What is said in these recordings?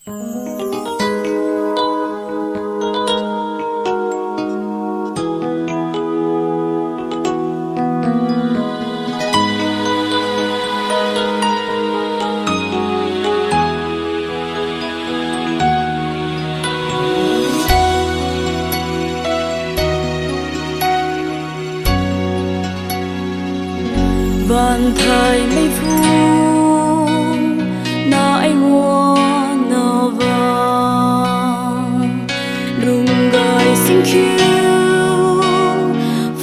Vạn thời mây phủ na ai mua na vàng rung gai sinh khiêu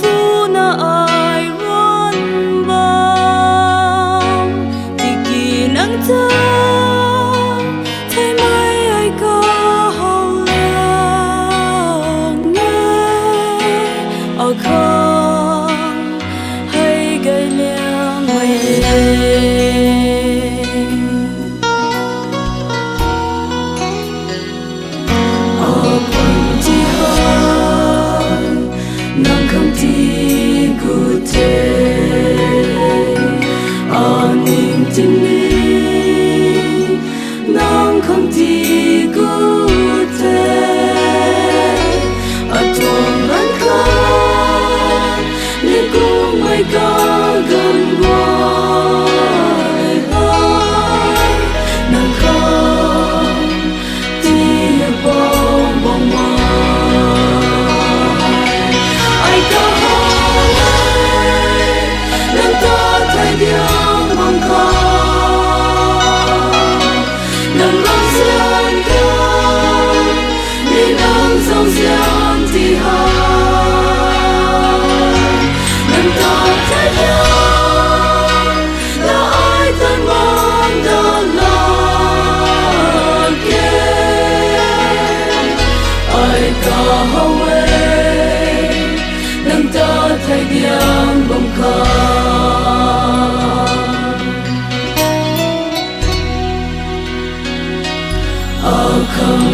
phu na ai vốn bang thì kỳ nắng ta thấy mai ai có hậu lạc nghe ở không hay gây liang mây ở quanh chi hơn nắng không ti cụ thể ở niềm tin đi nắng không ti cụ thể ở tuồng lẫn khăn nên cũng mây có gần ngoài ai nắng không tia bóng bóng mai ai có hỏi nắng ta thay điệu mong không nắng gom gian cao đi nắng dòng gian thì hai nắng ta thay điệu là ai thân mong đã là kia ai cả hậu ấy nắng ta thay điệu bóng khăn ở không